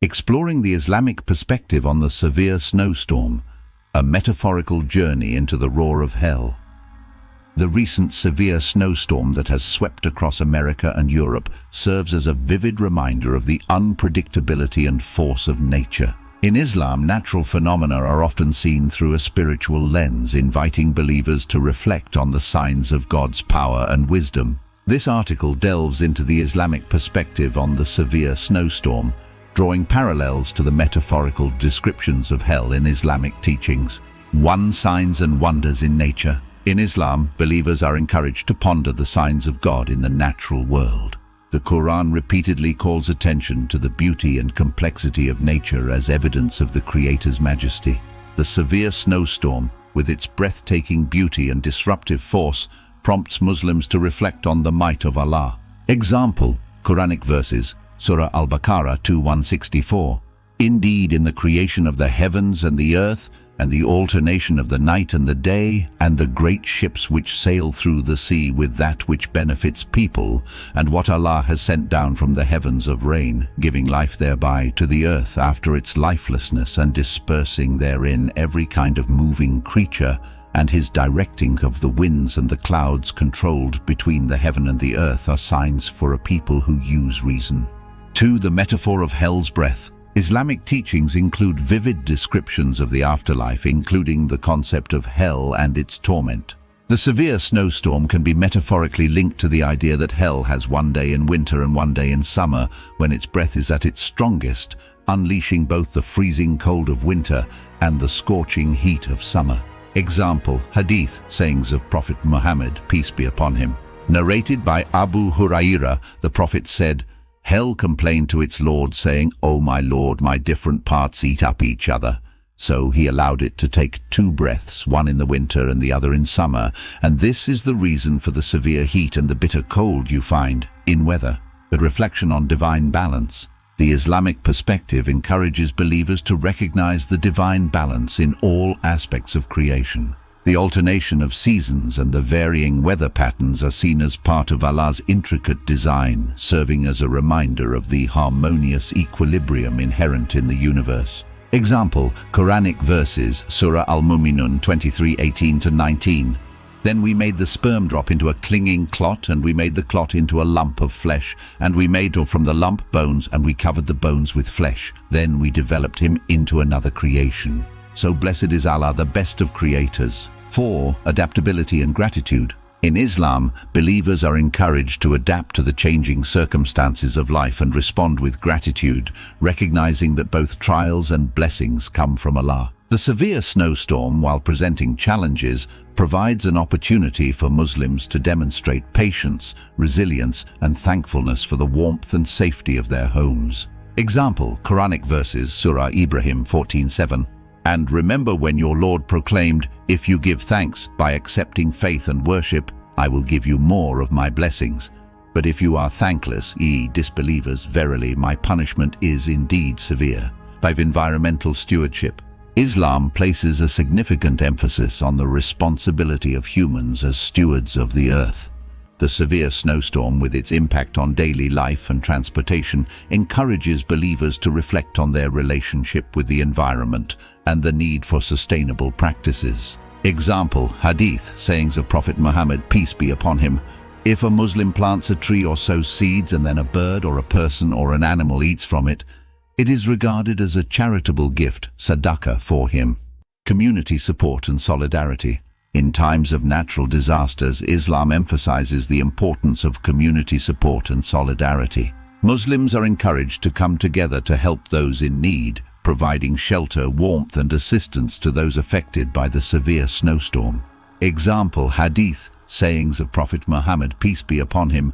Exploring the Islamic perspective on the severe snowstorm, a metaphorical journey into the roar of hell. The recent severe snowstorm that has swept across America and Europe serves as a vivid reminder of the unpredictability and force of nature. In Islam, natural phenomena are often seen through a spiritual lens, inviting believers to reflect on the signs of God's power and wisdom. This article delves into the Islamic perspective on the severe snowstorm, drawing parallels to the metaphorical descriptions of hell in Islamic teachings. 1. Signs and wonders in nature. In Islam, believers are encouraged to ponder the signs of God in the natural world. The Quran repeatedly calls attention to the beauty and complexity of nature as evidence of the Creator's majesty. The severe snowstorm, with its breathtaking beauty and disruptive force, prompts Muslims to reflect on the might of Allah. Example: Quranic verses, Surah Al-Baqarah 2:164. Indeed, in the creation of the heavens and the earth, and the alternation of the night and the day, and the great ships which sail through the sea with that which benefits people, and what Allah has sent down from the heavens of rain, giving life thereby to the earth after its lifelessness, and dispersing therein every kind of moving creature, and his directing of the winds and the clouds controlled between the heaven and the earth, are signs for a people who use reason. 2. The metaphor of hell's breath. Islamic teachings include vivid descriptions of the afterlife, including the concept of hell and its torment. The severe snowstorm can be metaphorically linked to the idea that hell has one day in winter and one day in summer, when its breath is at its strongest, unleashing both the freezing cold of winter and the scorching heat of summer. Example: Hadith, sayings of Prophet Muhammad, peace be upon him. Narrated by Abu Hurairah, the Prophet said, "Hell complained to its Lord, saying, 'O my Lord, my different parts eat up each other.' So he allowed it to take 2 breaths, one in the winter and the other in summer, and this is the reason for the severe heat and the bitter cold you find in weather." The reflection on divine balance. The Islamic perspective encourages believers to recognize the divine balance in all aspects of creation. The alternation of seasons and the varying weather patterns are seen as part of Allah's intricate design, serving as a reminder of the harmonious equilibrium inherent in the universe. Example: Quranic verses, Surah Al-Mu'minun 23:18-19. Then we made the sperm drop into a clinging clot, and we made the clot into a lump of flesh, and we made from the lump bones, and we covered the bones with flesh. Then we developed him into another creation. So blessed is Allah, the best of creators. 4. Adaptability and gratitude. In Islam, believers are encouraged to adapt to the changing circumstances of life and respond with gratitude, recognizing that both trials and blessings come from Allah. The severe snowstorm, while presenting challenges, provides an opportunity for Muslims to demonstrate patience, resilience, and thankfulness for the warmth and safety of their homes. Example: Quranic verses, Surah Ibrahim 14:7. And remember when your Lord proclaimed, "If you give thanks by accepting faith and worship, I will give you more of my blessings. But if you are thankless, ye disbelievers, verily my punishment is indeed severe." 5. Environmental stewardship. Islam places a significant emphasis on the responsibility of humans as stewards of the earth. The severe snowstorm, with its impact on daily life and transportation, encourages believers to reflect on their relationship with the environment and the need for sustainable practices. Example: Hadith, sayings of Prophet Muhammad, peace be upon him. If a Muslim plants a tree or sows seeds, and then a bird or a person or an animal eats from it, it is regarded as a charitable gift, sadaqah, for him. Community support and solidarity. In times of natural disasters, Islam emphasizes the importance of community support and solidarity. Muslims are encouraged to come together to help those in need, providing shelter, warmth, and assistance to those affected by the severe snowstorm. Example: Hadith, sayings of Prophet Muhammad, peace be upon him.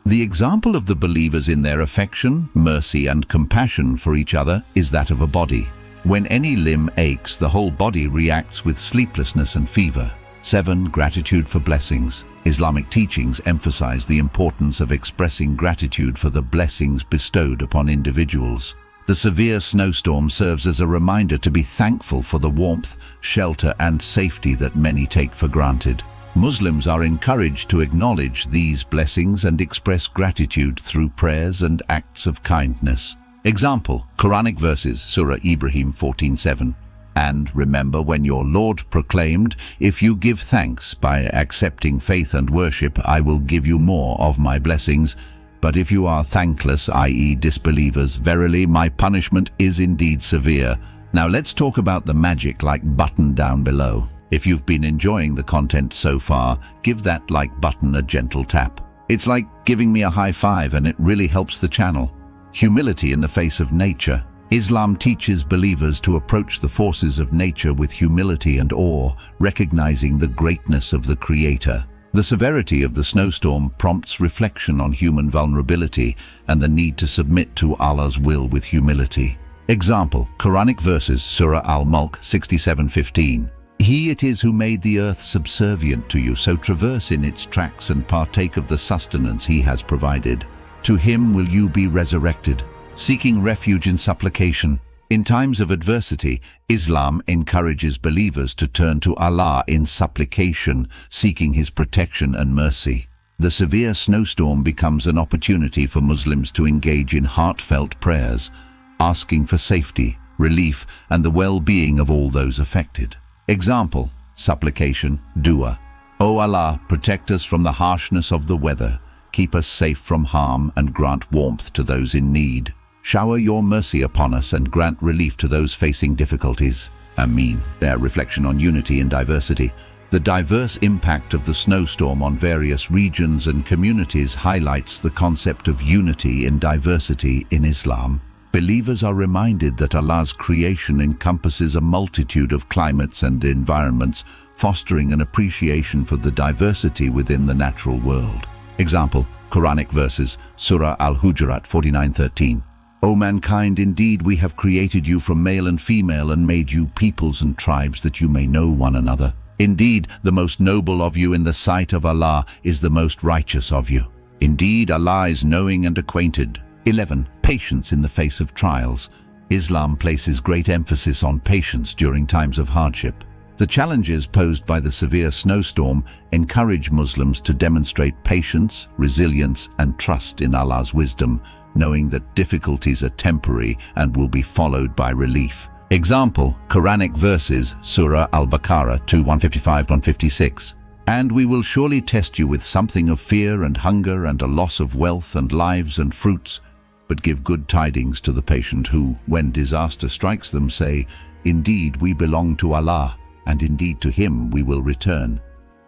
The example of the believers in their affection, mercy, and compassion for each other is that of a body. When any limb aches, the whole body reacts with sleeplessness and fever. 7. Gratitude for blessings. Islamic teachings emphasize the importance of expressing gratitude for the blessings bestowed upon individuals. The severe snowstorm serves as a reminder to be thankful for the warmth, shelter, and safety that many take for granted. Muslims are encouraged to acknowledge these blessings and express gratitude through prayers and acts of kindness. Example, Quranic verses, Surah Ibrahim 14:7. And remember when your Lord proclaimed, if you give thanks by accepting faith and worship, I will give you more of my blessings. But if you are thankless, i.e. disbelievers, verily my punishment is indeed severe. Now let's talk about the magic like button down below. If you've been enjoying the content so far, give that like button a gentle tap. It's like giving me a high five, and it really helps the channel. Humility in the face of nature. Islam teaches believers to approach the forces of nature with humility and awe, recognizing the greatness of the Creator. The severity of the snowstorm prompts reflection on human vulnerability and the need to submit to Allah's will with humility. Example, Quranic verses, Surah Al-Mulk 67:15. He it is who made the earth subservient to you, so traverse in its tracks and partake of the sustenance he has provided. To him will you be resurrected. Seeking refuge in supplication. In times of adversity, Islam encourages believers to turn to Allah in supplication, seeking his protection and mercy. The severe snowstorm becomes an opportunity for Muslims to engage in heartfelt prayers, asking for safety, relief, and the well-being of all those affected. Example, supplication, dua. O Allah, protect us from the harshness of the weather. Keep us safe from harm and grant warmth to those in need. Shower your mercy upon us and grant relief to those facing difficulties. Ameen. Their reflection on unity in diversity. The diverse impact of the snowstorm on various regions and communities highlights the concept of unity in diversity in Islam. Believers are reminded that Allah's creation encompasses a multitude of climates and environments, fostering an appreciation for the diversity within the natural world. Example, Quranic verses, Surah Al-Hujurat 49:13. O mankind, indeed we have created you from male and female and made you peoples and tribes that you may know one another. Indeed, the most noble of you in the sight of Allah is the most righteous of you. Indeed, Allah is knowing and acquainted. 11. Patience in the face of trials. Islam places great emphasis on patience during times of hardship. The challenges posed by the severe snowstorm encourage Muslims to demonstrate patience, resilience, and trust in Allah's wisdom, knowing that difficulties are temporary and will be followed by relief. Example, Quranic verses, Surah Al-Baqarah 2:155-156. And we will surely test you with something of fear and hunger and a loss of wealth and lives and fruits, but give good tidings to the patient who, when disaster strikes them, say, indeed we belong to Allah, and indeed to him we will return.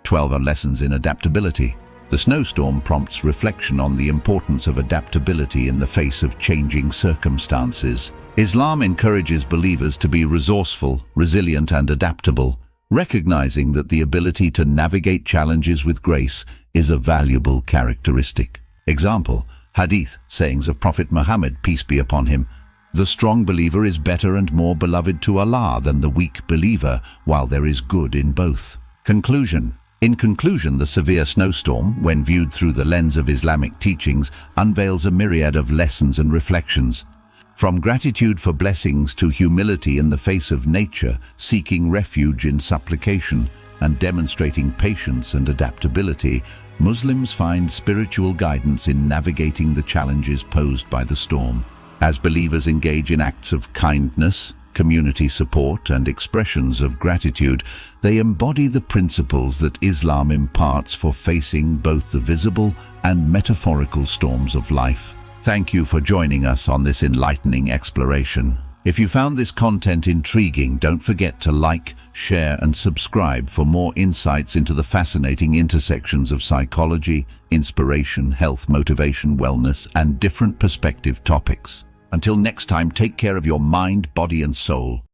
12 lessons in adaptability. The snowstorm prompts reflection on the importance of adaptability in the face of changing circumstances. Islam encourages believers to be resourceful, resilient, and adaptable, recognizing that the ability to navigate challenges with grace is a valuable characteristic. Example, Hadith, sayings of Prophet Muhammad, peace be upon him. The strong believer is better and more beloved to Allah than the weak believer, while there is good in both. Conclusion. In conclusion, the severe snowstorm, when viewed through the lens of Islamic teachings, unveils a myriad of lessons and reflections. From gratitude for blessings to humility in the face of nature, seeking refuge in supplication, and demonstrating patience and adaptability, Muslims find spiritual guidance in navigating the challenges posed by the storm. As believers engage in acts of kindness, community support, and expressions of gratitude, they embody the principles that Islam imparts for facing both the visible and metaphorical storms of life. Thank you for joining us on this enlightening exploration. If you found this content intriguing, don't forget to like, share, and subscribe for more insights into the fascinating intersections of psychology, inspiration, health, motivation, wellness, and different perspective topics. Until next time, take care of your mind, body, and soul.